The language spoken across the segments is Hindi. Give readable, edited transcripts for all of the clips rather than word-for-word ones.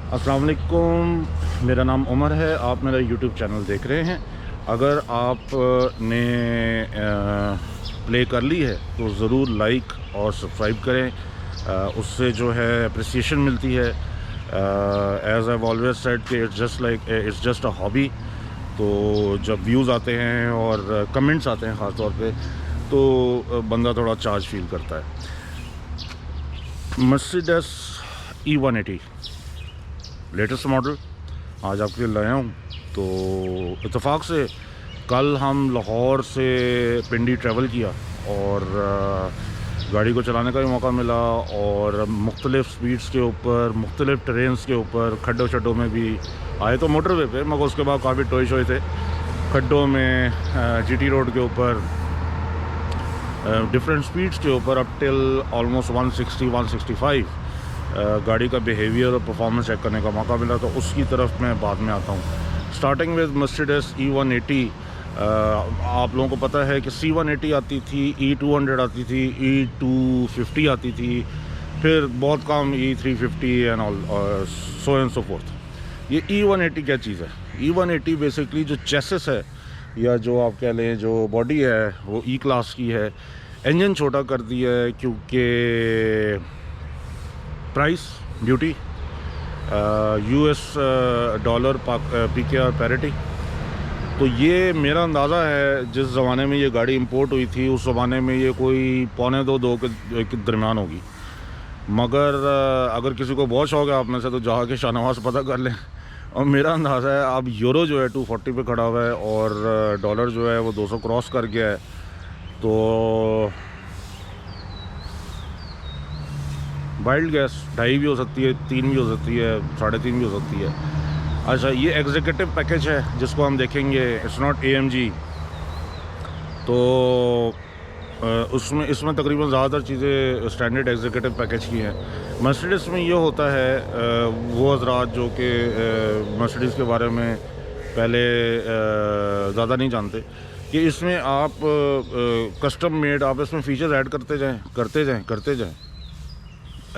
अस्सलाम वालेकुम, मेरा नाम उमर है। आप मेरा यूट्यूब चैनल देख रहे हैं। अगर आपने प्ले कर ली है तो ज़रूर लाइक और सब्सक्राइब करें। उससे जो है अप्रिसिएशन मिलती है। एज़ आई ऑलवेज सेड कि इट्स जस्ट अ हॉबी। तो जब व्यूज़ आते हैं और कमेंट्स आते हैं ख़ास तौर पे, तो बंदा थोड़ा चार्ज फील करता है। मर्सिडीज E180 लेटेस्ट मॉडल आज आपके लिए लाया हूँ। तो इत्तेफाक से कल हम लाहौर से पिंडी ट्रैवल किया और गाड़ी को चलाने का भी मौका मिला, और मुख्तलिफ़ स्पीड्स के ऊपर, मुख्तलिफ़ ट्रेन्स के ऊपर, खड्डों शड्डों में भी आए तो मोटरवे पे, मगर उसके बाद काफ़ी टोए शोए थे खड्डों में, GT रोड के ऊपर, डिफरेंट स्पीड्स के ऊपर, अप टिल ऑलमोस्ट 160-165 गाड़ी का बिहेवियर और परफॉर्मेंस चेक करने का मौका मिला। तो उसकी तरफ मैं बाद में आता हूँ। Starting with Mercedes E180। आप लोगों को पता है कि C180 आती थी, E200 आती थी, E250 आती थी, फिर बहुत कम E350 and all, so and so fourth. ये E180 क्या चीज़ है? E180 बेसिकली जो चेसिस है, या जो आप कह लें जो बॉडी है, वो E क्लास की है। इंजन छोटा कर दिया है क्योंकि price, duty, US dollar, PKR parity. तो ये मेरा अंदाज़ा है, जिस ज़माने में ये गाड़ी इंपोर्ट हुई थी उस ज़माने में ये कोई पौने 2 के दरमियान होगी। मगर अगर किसी को बहुत शौक़ है आप में से, तो जाके शाहनवाज़ पता कर लें। और मेरा अंदाज़ा है अब यूरो जो है 240 पे खड़ा हुआ है, और डॉलर जो है वो 200 क्रॉस कर गया है। तो वाइल्ड गैस 2.5 भी हो सकती है, 3 भी हो सकती है, 3.5 भी हो सकती है। अच्छा, ये एग्जीक्यूटिव पैकेज है जिसको हम देखेंगे, इट्स नॉट AMG। तो इसमें तकरीबन ज़्यादातर चीज़ें स्टैंडर्ड एग्जीक्यूटिव पैकेज की हैं। मर्सिडीज़ में ये होता है, वो हज़रात जो कि मर्सिडीज़ के बारे में पहले ज़्यादा नहीं जानते, कि इसमें आप कस्टम मेड, आप इसमें फ़ीचर्स ऐड करते जाएँ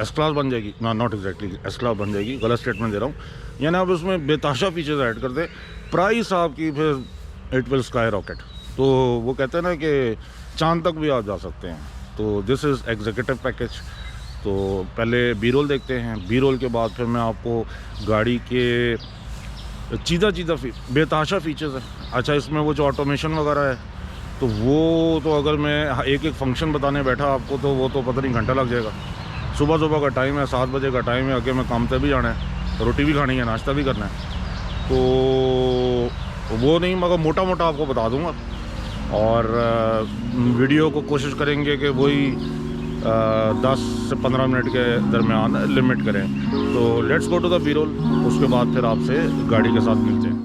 एस क्लास बन जाएगी। नॉट एग्जैक्टली एस क्लास बन जाएगी, गलत स्टेटमेंट दे रहा हूँ। यानी आप उसमें बेताशा फीचर्स ऐड कर दें, प्राइस आपकी फिर इट विल स्काई रॉकेट। तो वो कहते हैं ना कि चांद तक भी आप जा सकते हैं। तो दिस इज़ एग्जीक्यूटिव पैकेज। तो पहले बी रोल देखते हैं, बी रोल के बाद फिर मैं आपको गाड़ी के चीज़ा बेताशा फीचर्स है। अच्छा, इसमें वो जो ऑटोमेशन वगैरह है, तो वो तो अगर मैं एक एक फंक्शन बताने बैठा आपको, तो वो तो पता नहीं घंटा लग जाएगा। सुबह का टाइम है, 7 बजे का टाइम है, आगे मैं काम पे भी जाना है, रोटी भी खानी है, नाश्ता भी करना है। तो वो नहीं, मगर मोटा आपको बता दूंगा। और वीडियो को कोशिश करेंगे कि वही 10 से 15 मिनट के दरमियान लिमिट करें। तो let's go to the B roll, उसके बाद फिर आपसे गाड़ी के साथ मिलते हैं।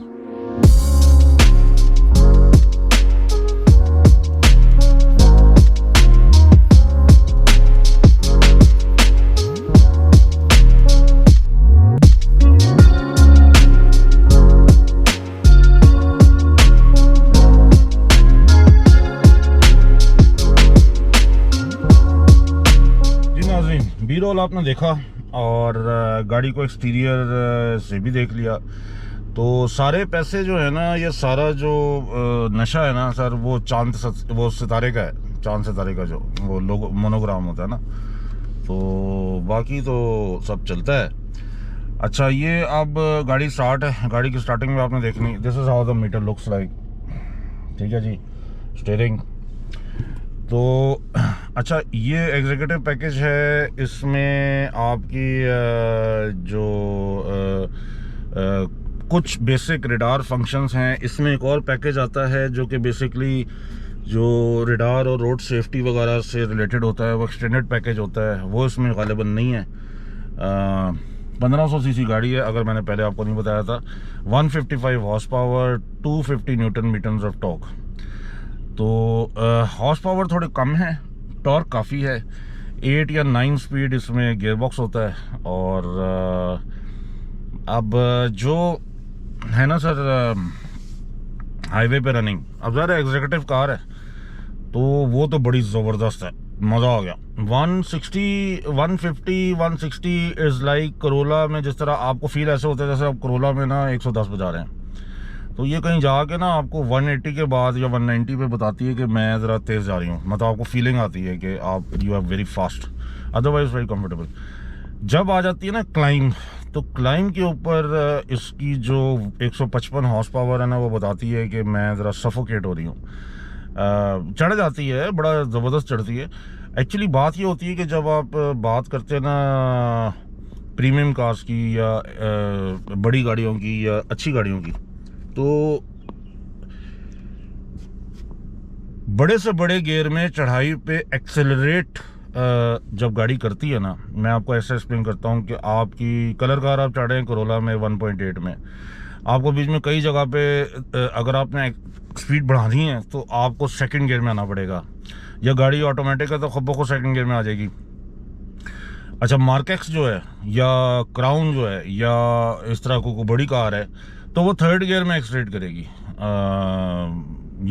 बी रोल आपने देखा और गाड़ी को एक्सटीरियर से भी देख लिया। तो सारे पैसे जो है ना, ये सारा जो नशा है ना सर, वो वो सितारे का है। चांद सितारे का जो वो लोगो मोनोग्राम होता है ना, तो बाकी तो सब चलता है। अच्छा, ये अब गाड़ी स्टार्ट है। गाड़ी की स्टार्टिंग में आपने देखनी, this is how the meter looks like. ठीक है जी, स्टीयरिंग। तो अच्छा, ये एग्जीक्यूटिव पैकेज है। इसमें आपकी जो कुछ बेसिक रेडार फंक्शंस हैं। इसमें एक और पैकेज आता है जो कि बेसिकली जो रेडार और रोड सेफ्टी वगैरह से रिलेटेड होता है, वो एक्सटेंडेड पैकेज होता है। वो इसमें गालिबन नहीं है। 1500 सीसी गाड़ी है, अगर मैंने पहले आपको नहीं बताया था। 155 horsepower, 250 newton meters of torque. तो हॉर्स पावर थोड़े कम है, टॉर्क काफ़ी है। 8 या 9 स्पीड इसमें गियरबॉक्स होता है। और अब जो है ना सर, हाईवे पे रनिंग, अब ज़रा एग्जीक्यूटिव कार है तो वो तो बड़ी ज़बरदस्त है। मज़ा आ गया। 160 150 160 इज़ लाइक करोला में जिस तरह आपको फील ऐसे होता है जैसे आप करोला में ना 110 बजा रहे हैं, तो ये कहीं जाके ना आपको 180 के बाद या 190 पे बताती है कि मैं ज़रा तेज़ जा रही हूँ, मतलब आपको फीलिंग आती है कि आप you are very fast, otherwise very comfortable. जब आ जाती है ना क्लाइंब, तो क्लाइंब के ऊपर इसकी जो 155 हॉर्स पावर है ना वो बताती है कि मैं ज़रा सफोकेट हो रही हूँ। चढ़ जाती है, बड़ा ज़बरदस्त चढ़ती है। एक्चुअली बात ये होती है कि जब आप बात करते हैं ना प्रीमियम कार्स की या बड़ी गाड़ियों की या अच्छी गाड़ियों की, तो बड़े से बड़े गियर में चढ़ाई पे एक्सेलरेट जब गाड़ी करती है ना, मैं आपको ऐसा एक्सप्लेन करता हूँ कि आपकी कलर कार आप चढ़ रहे हैं करोला में 1.8 में, आपको बीच में कई जगह पे अगर आपने स्पीड बढ़ानी है तो आपको सेकंड गियर में आना पड़ेगा, या गाड़ी ऑटोमेटिक है तो खुद ब खुद सेकंड गियर में आ जाएगी। अच्छा, मार्क एक्स जो है या क्राउन जो है या इस तरह को बड़ी कार है तो वो थर्ड गियर में एक्सलेट करेगी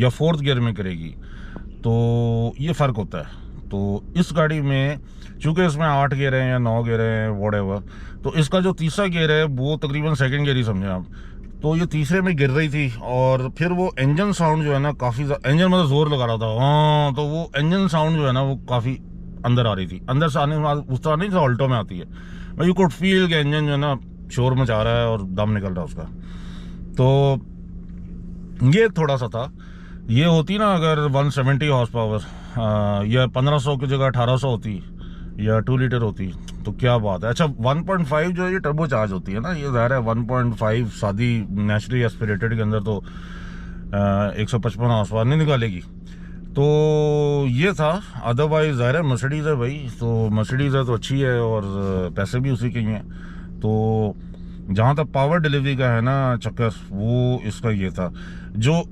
या फोर्थ गियर में करेगी, तो ये फ़र्क होता है। तो इस गाड़ी में चूँकि इसमें 8 गियर हैं या 9 गियर हैं व्हाटएवर, तो इसका जो तीसरा गियर है वो तकरीबन सेकंड गियर ही समझें आप, तो ये तीसरे में गिर रही थी। और फिर वो इंजन साउंड जो है ना काफ़ी, इंजन मतलब ज़ोर लगा रहा था, हाँ, तो वो इंजन साउंड जो है ना वो काफ़ी अंदर आ रही थी, अंदर से आने उस तरह नहीं, ऑल्टो में आती है, यू कुड फील के इंजन जो है ना शोर मचा रहा है और दम निकल रहा है उसका। तो ये थोड़ा सा था। ये होती ना अगर 170 हॉर्स पावर या 1500 की जगह 1800 होती या 2 लीटर होती तो क्या बात है। अच्छा, 1.5 जो है ये टर्बो चार्ज होती है ना, ये ज़ाहिर है 1.5 सादी नेचुरली एस्पिरेटेड के अंदर तो 155 हॉर्स पावर नहीं निकालेगी, तो ये था। अदरवाइज ज़ाहिर है मर्सिडीज़ है भाई, तो मर्सिडीज़ है तो अच्छी है और पैसे भी उसी के ही हैं। तो जहाँ तक पावर डिलीवरी का है ना चक्कर, वो इसका ये था। जो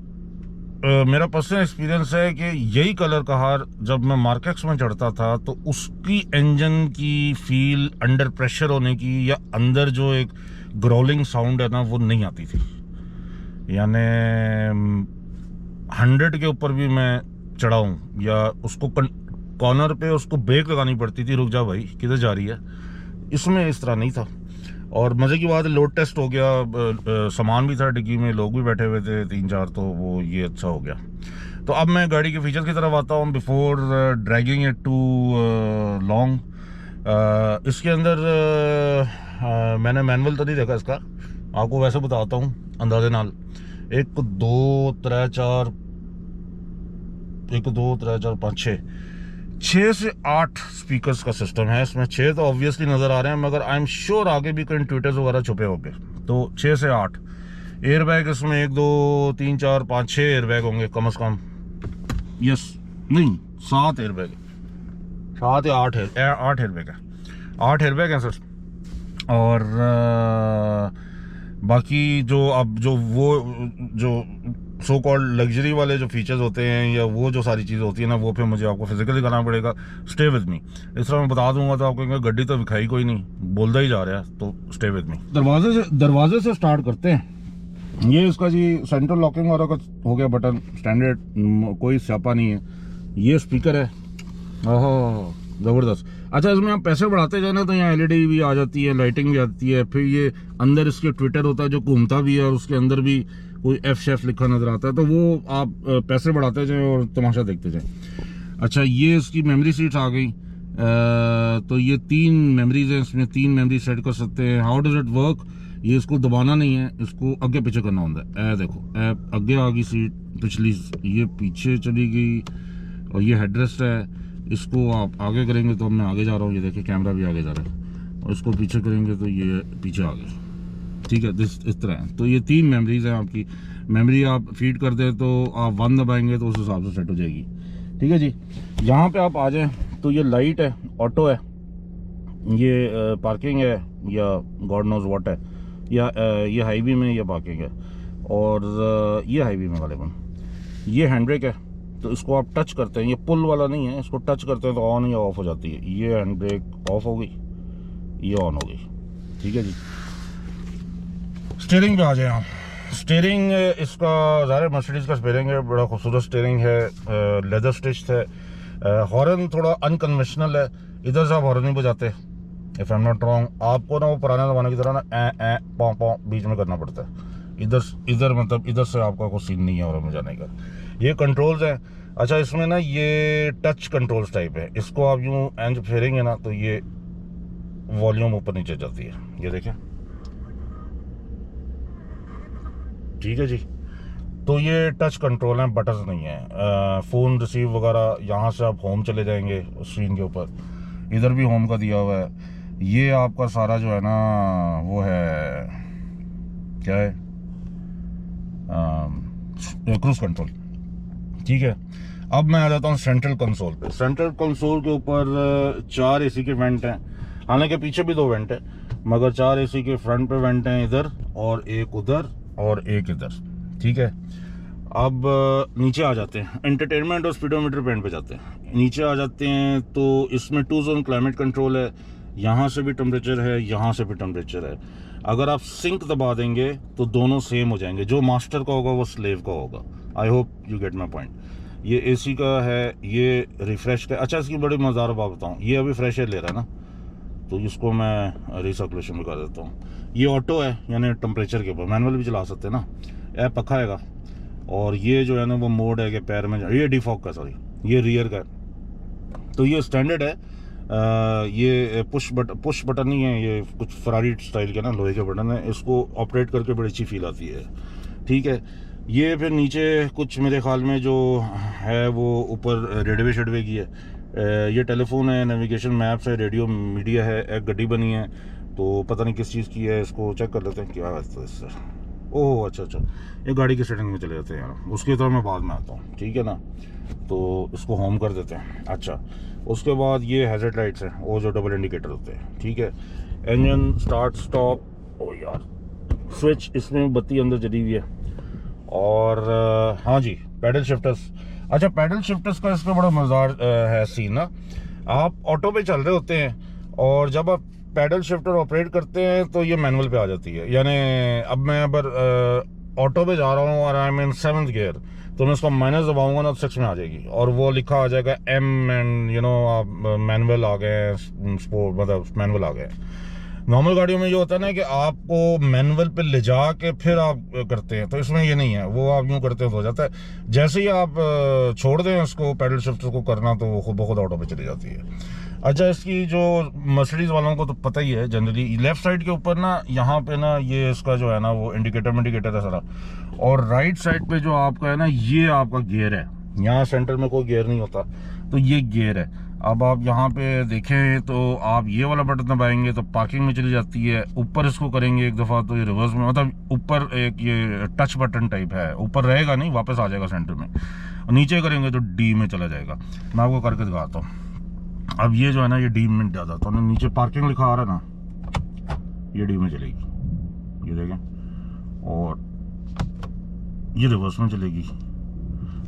मेरा पर्सनल एक्सपीरियंस है कि यही कलर का हार जब मैं मार्केक्स में चढ़ता था तो उसकी इंजन की फील अंडर प्रेशर होने की या अंदर जो एक ग्रोलिंग साउंड है ना वो नहीं आती थी। यानी 100 के ऊपर भी मैं चढ़ा हूँ या उसको कॉर्नर पे उसको ब्रेक लगानी पड़ती थी, रुक जा भाई किधर जा रही है, इसमें इस तरह नहीं था। और मज़े की बात है लोड टेस्ट हो गया, सामान भी था डिग्गी में, लोग भी बैठे हुए थे 3-4, तो वो ये अच्छा हो गया। तो अब मैं गाड़ी के फीचर्स की तरफ आता हूँ before dragging it too long. इसके अंदर मैंने मैनुअल तो नहीं देखा इसका, आपको वैसे बताता हूँ अंदाजे नाल। 1 2 3 4 1 2 3 4 5 6 से 8 स्पीकर्स का सिस्टम है इसमें। 6 तो ऑब्वियसली नज़र आ रहे हैं, मगर आई एम श्योर आगे भी कहीं ट्विटर्स वगैरह छुपे होंगे, तो 6 से 8 एयर बैग इसमें 1 2 3 4 5 6 एयर बैग होंगे कम से कम। यस, नहीं 7 एयर बैग, 7 या 8 एयर बैग है, 8 एयर बैग हैं सर। और बाकी जो अब जो सो कॉल्ड लग्जरी वाले जो फीचर्स होते हैं या वो जो सारी चीज़ें होती है ना, वो फिर मुझे आपको फिजिकली करना पड़ेगा। स्टे विद मी, इस तरह मैं बता दूंगा तो आप कहेंगे गड्डी तो दिखाई कोई नहीं, बोलता ही जा रहा है, तो स्टे विद मी। दरवाजे से स्टार्ट करते हैं। ये इसका जी सेंट्रल लॉकिंग वाला का हो गया बटन, स्टैंडर्ड, कोई स्यापा नहीं है। ये स्पीकर है, ओहो ज़बरदस्त। अच्छा, इसमें आप पैसे बढ़ाते जाए ना तो यहाँ LED भी आ जाती है, लाइटिंग भी आती है, फिर ये अंदर इसके ट्विटर होता है जो घूमता भी है और उसके अंदर भी कोई F लिखा नज़र आता है, तो वो आप पैसे बढ़ाते जाएं और तमाशा देखते जाएं। अच्छा, ये इसकी मेमोरी सीट्स आ गई, तो ये 3 मेमोरीज हैं, इसमें 3 मेमोरी सेट कर सकते हैं। हाउ डज इट वर्क, ये इसको दबाना नहीं है, इसको आगे पीछे करना होता है। देखो आगे आ गई सीट पिछली, ये पीछे चली गई और ये हेडरेस्ट है, इसको आप आगे करेंगे तो मैं आगे जा रहा हूँ, ये देखिए कैमरा भी आगे जा रहा है, और इसको पीछे करेंगे तो ये पीछे आ गया, ठीक है, इस तरह है। तो ये 3 मेमोरीज हैं आपकी। मेमोरी आप फीड कर दें तो आप 1 दबाएंगे तो उस हिसाब से सेट हो जाएगी, ठीक है जी। यहाँ पे आप आ जाएं तो ये लाइट है, ऑटो है, ये पार्किंग है या गॉड नोज व्हाट है, या ये हाईवे में ये पार्किंग है, और ये हाईवे में वाले बन, ये हैंड ब्रेक है, तो इसको आप टच करते हैं, ये पुल वाला नहीं है, इसको टच करते हैं तो ऑन या ऑफ हो जाती है। ये हैंड ब्रेक ऑफ हो गई, ये ऑन हो गई, ठीक है जी। स्टीयरिंग पे आ जाए आप। स्टीयरिंग इसका ज़ाहिर मर्सिडीज़ का स्टीयरिंग है, बड़ा खूबसूरत स्टीयरिंग है, लेदर स्टिच है। हॉर्न थोड़ा अनकन्वेंशनल है, इधर से आप हॉर्न नहीं बजाते if I am not wrong. आपको ना वो पुराने ज़माने की तरह ना ए पौ पौ बीच में करना पड़ता है। इधर मतलब इधर से आपका कोई सीन नहीं है हॉर्न बजाने का। ये कंट्रोल्स हैं। अच्छा, इसमें ना ये टच कंट्रोल्स टाइप है, इसको आप यूँ एंड फेरेंगे ना तो ये वॉल्यूम ऊपर नीचे जाती है, ये देखें, ठीक है जी। तो ये टच कंट्रोल हैं, बटन्स नहीं है। फ़ोन रिसीव वगैरह, यहाँ से आप होम चले जाएंगे स्क्रीन के ऊपर, इधर भी होम का दिया हुआ है। ये आपका सारा जो है ना वो है, क्या है, क्रूज कंट्रोल, ठीक है। अब मैं आ जाता हूँ सेंट्रल कंसोल पे। सेंट्रल कंसोल के ऊपर 4 एसी के वेंट हैं, हालांकि पीछे भी 2 वेंट हैं, मगर 4 एसी के फ्रंट पे वेंट हैं, इधर और एक उधर और एक इधर, ठीक है। अब नीचे आ जाते हैं, एंटरटेनमेंट और स्पीडोमीटर पेंट पे जाते हैं। नीचे आ जाते हैं तो इसमें 2 जोन क्लाइमेट कंट्रोल है, यहाँ से भी टेम्परेचर है, यहाँ से भी टेम्परेचर है। अगर आप सिंक दबा देंगे तो दोनों सेम हो जाएंगे, जो मास्टर का होगा वो स्लेव का होगा। I hope you get my point. ये एसी का है, ये रिफ्रेश का। अच्छा, इसकी बड़ी मज़ेदार बात बताऊँ, ये अभी फ्रेश एयर ले रहा है ना, तो इसको मैं रिसर्कुलेशन में कर देता हूँ। ये ऑटो है, यानी टेम्परेचर के ऊपर, मैनुअल भी चला सकते हैं ना, ऐप पखा आएगा। और ये जो है ना वो मोड है कि पैर में, ये डिफॉग का, सॉरी ये रियर का। तो ये स्टैंडर्ड है। ये पुश बटन नहीं है, ये कुछ फरारी स्टाइल के ना लोहे के बटन है, इसको ऑपरेट करके बड़ी अच्छी फील आती है, ठीक है। ये फिर नीचे कुछ मेरे ख्याल में जो है वो ऊपर रेडवे शेडवे की है। ये टेलीफोन है, नेविगेशन मैप्स है, रेडियो मीडिया है, एक गड्डी बनी है, तो पता नहीं किस चीज़ की है, इसको चेक कर लेते हैं क्या है इससे। ओह अच्छा, ये गाड़ी की सेटिंग में चले जाते हैं यार, उसकी तरह मैं बाद में आता हूँ, ठीक है ना। तो इसको होम कर देते हैं। अच्छा, उसके बाद ये हैज़र्ड लाइट्स हैं, वो जो डबल इंडिकेटर होते हैं, ठीक है। इंजन स्टार्ट स्टॉप, ओ यार स्विच, इसमें बत्ती अंदर जली हुई है। और हाँ जी, पैडल शिफ्टर्स। अच्छा, पैडल शिफ्टर्स का इसमें बड़ा मज़ेदार है सीन ना। आप ऑटो पे चल रहे होते हैं और जब आप पैडल शिफ्टर ऑपरेट करते हैं तो ये मैनुअल पे आ जाती है। यानी अब मैं अगर ऑटो पे जा रहा हूँ और I am in 7th gear, तो मैं उसको माइनस दबाऊंगा ना तो 6 में आ जाएगी, और वो लिखा आ जाएगा M एंड आप मैनुअल आ गए, स्पोर्ट मतलब मैनुअल आ गए। नॉर्मल गाड़ियों में ये होता है ना कि आपको मैनुअल पे ले जा के फिर आप करते हैं, तो इसमें ये नहीं है, वो आप यूँ करते हैं तो हो जाता है। जैसे ही आप छोड़ दें उसको पैडल शिफ्टर को करना, तो वो खुद ब खुद ऑटो पे चली जाती है। अच्छा, इसकी जो मर्सिडीज वालों को तो पता ही है, जनरली लेफ्ट साइड के ऊपर ना, यहाँ पे ना ये इसका जो है ना वो इंडिकेटर है सारा, और राइट साइड पे जो आपका है ना ये आपका गियर है। यहाँ सेंटर में कोई गियर नहीं होता, तो ये गियर है। अब आप यहाँ पे देखें तो आप ये वाला बटन दबाएंगे तो पार्किंग में चली जाती है, ऊपर इसको करेंगे एक दफ़ा तो ये रिवर्स में, मतलब ऊपर एक ये टच बटन टाइप है, ऊपर रहेगा नहीं, वापस आ जाएगा सेंटर में। नीचे करेंगे तो डी में चला जाएगा। मैं आपको करके दिखाता हूँ। अब ये जो है ना ये डी में जाता, तो नीचे पार्किंग लिखा आ रहा है ना, ये डी में चलेगी, ये देखें, और ये रिवर्स में चलेगी।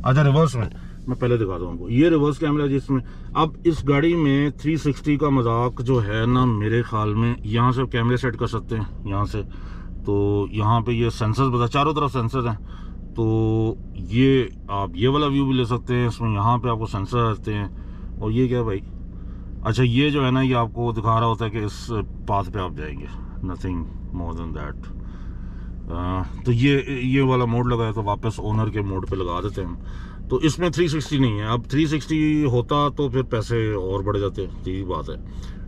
अच्छा, रिवर्स में मैं पहले दिखा दूँ आपको, ये रिवर्स कैमरा जिसमें अब इस गाड़ी में 360 का मजाक जो है ना, मेरे ख्याल में यहाँ से कैमरे सेट कर सकते हैं, यहाँ से। तो यहाँ पे ये सेंसर्स बता, चारों तरफ सेंसर हैं, तो ये आप ये वाला व्यू भी ले सकते हैं, इसमें यहाँ पे आपको सेंसर रहते हैं। और ये क्या है भाई, अच्छा ये जो है ना ये आपको दिखा रहा होता है कि इस पाथ पे आप जाएंगे, नथिंग मोर देन दैट। तो ये वाला मोड लगाया तो वापस ओनर के मोड पे लगा देते हैं हम। तो इसमें 360 नहीं है, अब 360 होता तो फिर पैसे और बढ़ जाते, यही बात है।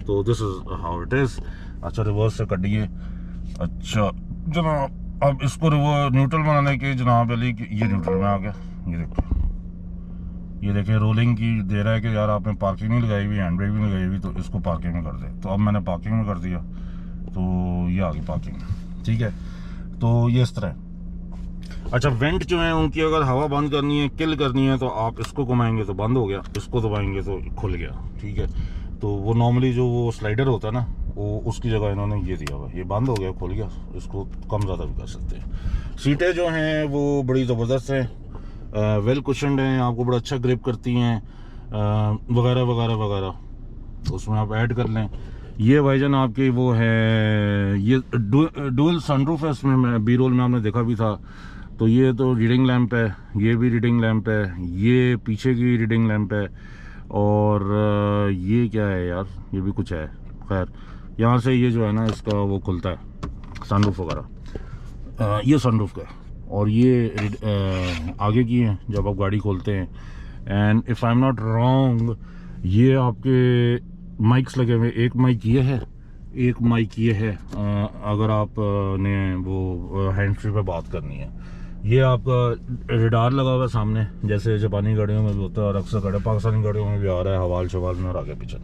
तो this is how it is. अच्छा, रिवर्स से कटिए। अच्छा जनाब, अब इसको रिवर्स न्यूट्रल बनाने के जनाब अली, ये न्यूट्रल में आ गया, ये देखिए रोलिंग की दे रहा है कि यार आपने पार्किंग नहीं लगाई हुई, हैंड ब्रेक भी नहीं लगाई हुई, तो इसको पार्किंग में कर दे। तो अब मैंने पार्किंग में कर दिया, तो ये आ गई पार्किंग, ठीक है। तो ये इस तरह। अच्छा, वेंट जो है उनकी अगर हवा बंद करनी है, किल करनी है, तो आप इसको घुमाएंगे तो बंद हो गया, इसको दबाएंगे तो खुल गया, ठीक है। तो वो नॉर्मली जो वो स्लाइडर होता है ना, वो उसकी जगह इन्होंने ये दिया हुआ, ये बंद हो गया, खुल गया, इसको कम ज़्यादा भी कर सकते हैं। सीटें जो हैं वो बड़ी ज़बरदस्त हैं, वेल कुशन्ड हैं, आपको बड़ा अच्छा ग्रिप करती हैं, वगैरह वगैरह वगैरह, उसमें आप ऐड कर लें। ये भाईजान आपकी वो है, ये डुअल सनरूफ है, इसमें बी रोल में आपने देखा भी था। तो ये तो रीडिंग लैंप है, ये भी रीडिंग लैंप है, ये पीछे की रीडिंग लैंप है, और ये क्या है यार, ये भी कुछ है। खैर यहाँ से ये जो है ना इसका वो खुलता है सनरूफ वगैरह, ये सनरूफ का है। और ये आगे की है जब आप गाड़ी खोलते हैं। And if I am not wrong ये आपके माइक्स लगे हुए, एक माइक ये है, एक माइक ये है। अगर आप ने वो हैंड फ्री पे बात करनी है, ये आपका रडार लगा हुआ है सामने, जैसे जापानी गाड़ियों में भी होता है और अक्सर गाड़ी पाकिस्तानी गाड़ियों में भी आ रहा है हवाल शवाल में और आगे पीछे।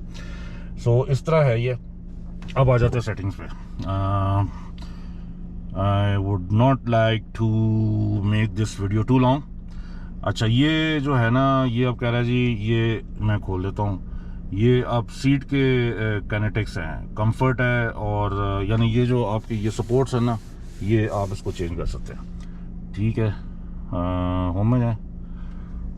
सो इस तरह है ये। अब आ जाते हैं सेटिंग्स पे। I would not like to make this video too long. अच्छा ये जो है ना, ये अब कह रहा है जी, ये मैं खोल लेता हूँ। ये अब सीट के कैनेटिक्स हैं, कंफर्ट है, और यानी ये जो आपके ये सपोर्ट्स है ना, ये आप इसको चेंज कर सकते हैं। ठीक है, होम में जाए,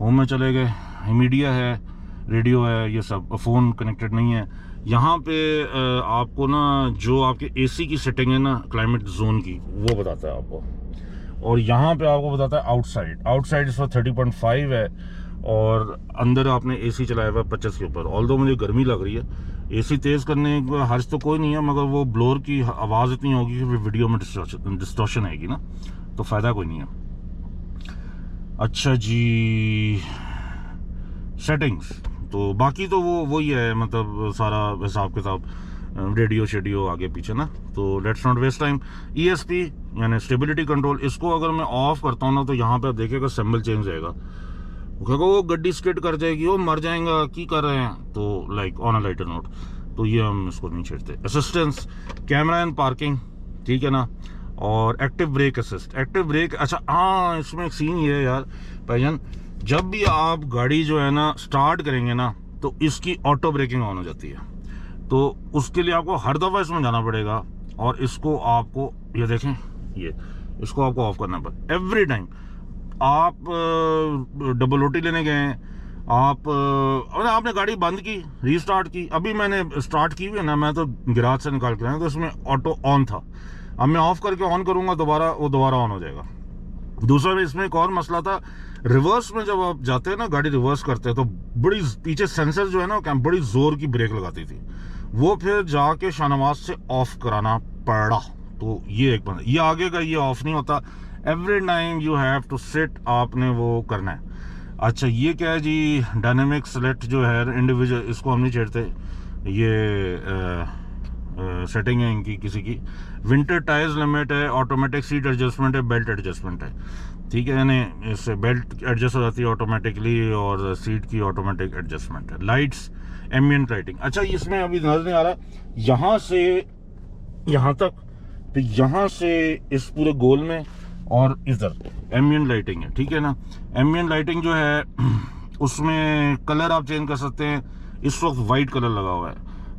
होम में चले गए, मीडिया है, रेडियो है, ये सब। फ़ोन कनेक्टेड नहीं है यहाँ पे। आपको ना जो आपके एसी की सेटिंग है ना क्लाइमेट जोन की, वो बताता है आपको। और यहाँ पे आपको बताता है आउटसाइड इस वक्त 30.5 है, और अंदर आपने एसी चलाया हुआ है 25 के ऊपर। ऑल्दो मुझे गर्मी लग रही है, एसी तेज़ करने का हर्ज तो कोई नहीं है, मगर वो ब्लोअर की आवाज़ इतनी होगी कि वीडियो में डिस्टॉर्शन आएगी ना, तो फ़ायदा कोई नहीं है। अच्छा जी, सेटिंग्स तो बाकी तो वो वही है, मतलब सारा हिसाब किताब, रेडियो शेडियो आगे पीछे ना। तो let's not waste time. ESP यानी स्टेबिलिटी कंट्रोल, इसको अगर मैं ऑफ करता हूँ ना, तो यहाँ पे आप देखिएगा सिंबल चेंज जाएगा। वो गड्डी स्किड कर जाएगी, वो मर जाएगा, की कर रहे हैं, तो like on a lighter note, तो ये हम इसको नहीं छेड़ते। असिस्टेंस, कैमरा एंड पार्किंग, ठीक है ना, और active brake assist, active brake. अच्छा हाँ, इसमें एक सीन ये है यार भाईजान, जब भी आप गाड़ी जो है ना स्टार्ट करेंगे ना, तो इसकी ऑटो ब्रेकिंग ऑन हो जाती है। तो उसके लिए आपको हर दफ़ा इसमें जाना पड़ेगा, और इसको आपको, ये देखें, ये इसको आपको ऑफ करना पड़ेगा एवरी टाइम। आप डबल रोटी लेने गए, आपने गाड़ी बंद की, रीस्टार्ट की, अभी मैंने स्टार्ट की हुई है ना, मैं तो गैराज से निकाल के लाया, तो इसमें ऑटो ऑन था। अब मैं ऑफ करके ऑन करूंगा दोबारा, वो दोबारा ऑन हो जाएगा। दूसरा भी इसमें एक और मसला था, रिवर्स में जब आप जाते हैं ना, गाड़ी रिवर्स करते हैं, तो बड़ी पीछे सेंसर जो है ना, बड़ी जोर की ब्रेक लगाती थी, वो फिर जाके शाहनवाज से ऑफ कराना पड़ा। तो ये एक बंद, ये आगे का ये ऑफ नहीं होता, every time you have to sit, आपने वो करना है। अच्छा ये क्या है जी, डायनेमिक सेलेक्ट जो है इंडिविजुअल, इसको हम नहीं छेड़ते, ये सेटिंग है इनकी किसी की। विंटर टायर्स लिमिट है, ऑटोमेटिक सीट एडजस्टमेंट है, बेल्ट एडजस्टमेंट है, ठीक है, यानी इससे बेल्ट एडजस्ट हो जाती है ऑटोमेटिकली, और सीट की ऑटोमेटिक एडजस्टमेंट है। लाइट्स, एम्बिएंट लाइटिंग, अच्छा इसमें अभी नजर नहीं आ रहा, यहाँ से यहाँ तक, तो यहाँ से इस पूरे गोल में, और इधर एम्बिएंट लाइटिंग है, ठीक है ना। एम्बिएंट लाइटिंग जो है उसमें कलर आप चेंज कर सकते हैं। इस वक्त वाइट कलर लगा हुआ है,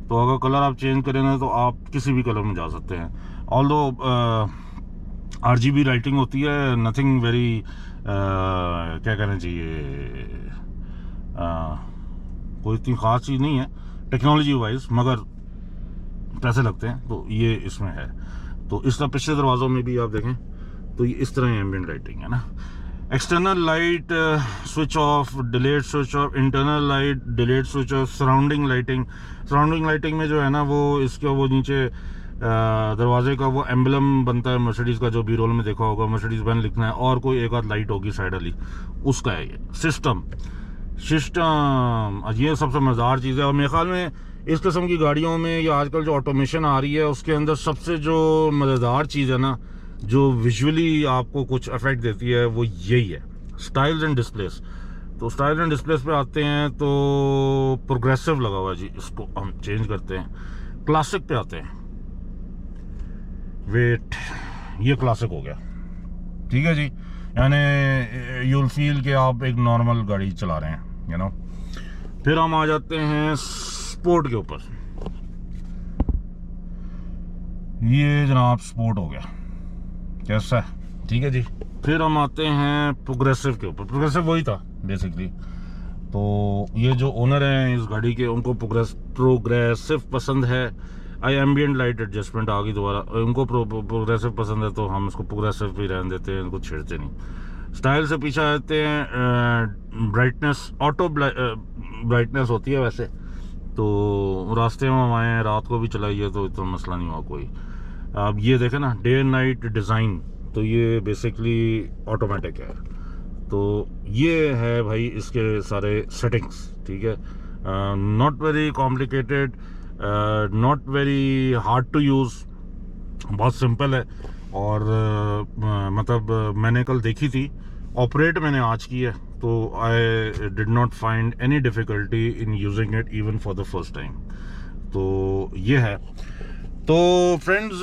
तो अगर कलर आप चेंज करेंगे तो आप किसी भी कलर में जा सकते हैं। ऑल्दो RGB लाइटिंग होती है, नथिंग वेरी क्या कहना चाहिए, कोई इतनी ख़ास चीज़ नहीं है टेक्नोलॉजी वाइज, मगर पैसे लगते हैं, तो ये इसमें है। तो इस तरह पिछले दरवाज़ों में भी आप देखें तो ये इस तरह एम्बिएंट लाइटिंग है ना। External light switch off, delayed switch off, internal light delayed switch off, surrounding lighting. Surrounding lighting में जो है ना, वो इसका वो नीचे दरवाजे का वो एम्बलम बनता है मर्सिडीज़ का, जो बी रोल में देखा होगा, मर्सिडीज़ बेंज लिखना है, और कोई एक आध लाइट होगी साइड वाली, उसका है ये सिस्टम। ये सबसे मज़ेदार चीज़ है, और मेरे ख्याल में इस किस्म की गाड़ियों में या आजकल जो ऑटोमेशन आ रही है, उसके अंदर सबसे जो मज़ेदार चीज़ है ना, जो विजुअली आपको कुछ इफेक्ट देती है, वो यही है, स्टाइल्स एंड डिस्प्लेस। तो स्टाइल्स एंड डिस्प्लेस पे आते हैं तो प्रोग्रेसिव लगा हुआ है जी, इसको हम चेंज करते हैं। क्लासिक पे आते हैं, वेट, ये क्लासिक हो गया, ठीक है जी, यानी यूल फील कि आप एक नॉर्मल गाड़ी चला रहे हैं, यू नो। फिर हम आ जाते हैं स्पोर्ट के ऊपर, ये जनाब स्पोर्ट हो गया, कैसा है, ठीक है जी। फिर हम आते हैं प्रोग्रेसिव के ऊपर, प्रोग्रेसिव वही था बेसिकली। तो ये जो ओनर हैं इस गाड़ी के, उनको प्रोग्रेसिव पसंद है। आई एम्बिएंट लाइट एडजस्टमेंट आ गई दोबारा, उनको प्रोग्रेसिव पसंद है, तो हम इसको प्रोग्रेसिव भी रहने देते हैं, इनको छेड़ते नहीं। स्टाइल से पीछे आते हैं ब्राइटनेस, ऑटो ब्राइटनेस होती है वैसे तो। रास्ते में हम आए हैं, रात को भी चलाइए तो इतना मसला नहीं हुआ कोई। अब ये देखें ना, डे एंड नाइट डिज़ाइन, तो ये बेसिकली ऑटोमेटिक है। तो ये है भाई इसके सारे सेटिंग्स, ठीक है। Not very complicated, not very hard to use, बहुत सिंपल है। और मतलब मैंने कल देखी थी, ऑपरेट मैंने आज की है, तो I did not find any difficulty in using it even for the first time. तो ये है। तो फ्रेंड्स,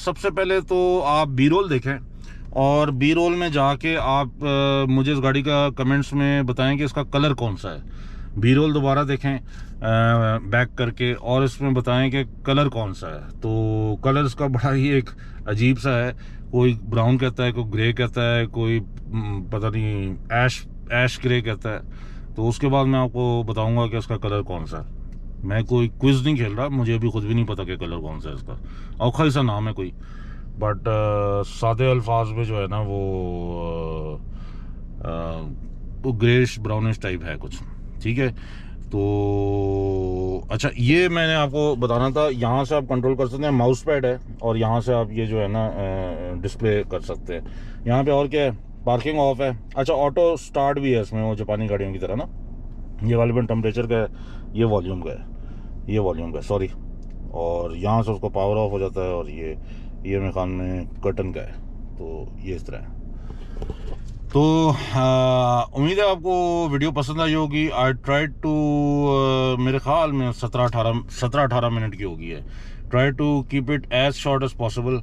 सबसे पहले तो आप बी रोल देखें, और बी रोल में जाके आप मुझे इस गाड़ी का कमेंट्स में बताएं कि इसका कलर कौन सा है। बी रोल दोबारा देखें बैक करके, और इसमें बताएं कि कलर कौन सा है। तो कलर इसका बड़ा ही एक अजीब सा है, कोई ब्राउन कहता है, कोई ग्रे कहता है, कोई पता नहीं ऐश ग्रे कहता है। तो उसके बाद मैं आपको बताऊंगा कि इसका कलर कौन सा है। मैं कोई क्विज नहीं खेल रहा, मुझे अभी खुद भी नहीं पता कि कलर कौन सा है इसका, औखा ही सा नाम है कोई, बट सादे अल्फाज में जो है ना वो ग्रेश ब्राउनिश टाइप है कुछ, ठीक है। तो अच्छा, ये मैंने आपको बताना था, यहाँ से आप कंट्रोल कर सकते हैं, माउस पैड है, और यहाँ से आप ये जो है ना डिस्प्ले कर सकते हैं। यहाँ पे और क्या है, पार्किंग ऑफ है। अच्छा, ऑटो स्टार्ट भी है इसमें, वो जापानी गाड़ियों की तरह ना। ये गालिबन टेम्परेचर का है, ये वॉल्यूम का है, ये वॉल्यूम का है, सॉरी। और यहाँ से उसको पावर ऑफ हो जाता है, और ये मेरे ख्याल में कर्टन का है। तो ये इस तरह है। तो उम्मीद है आपको वीडियो पसंद आई होगी। आई ट्राई टू, मेरे ख्याल में 17-18 मिनट की होगी है। Try to keep it as short as possible.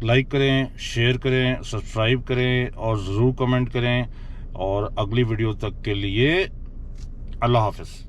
Like करें, शेयर करें, सब्सक्राइब करें, और ज़रूर कमेंट करें। और अगली वीडियो तक के लिए अल्लाह हाफ़िज़।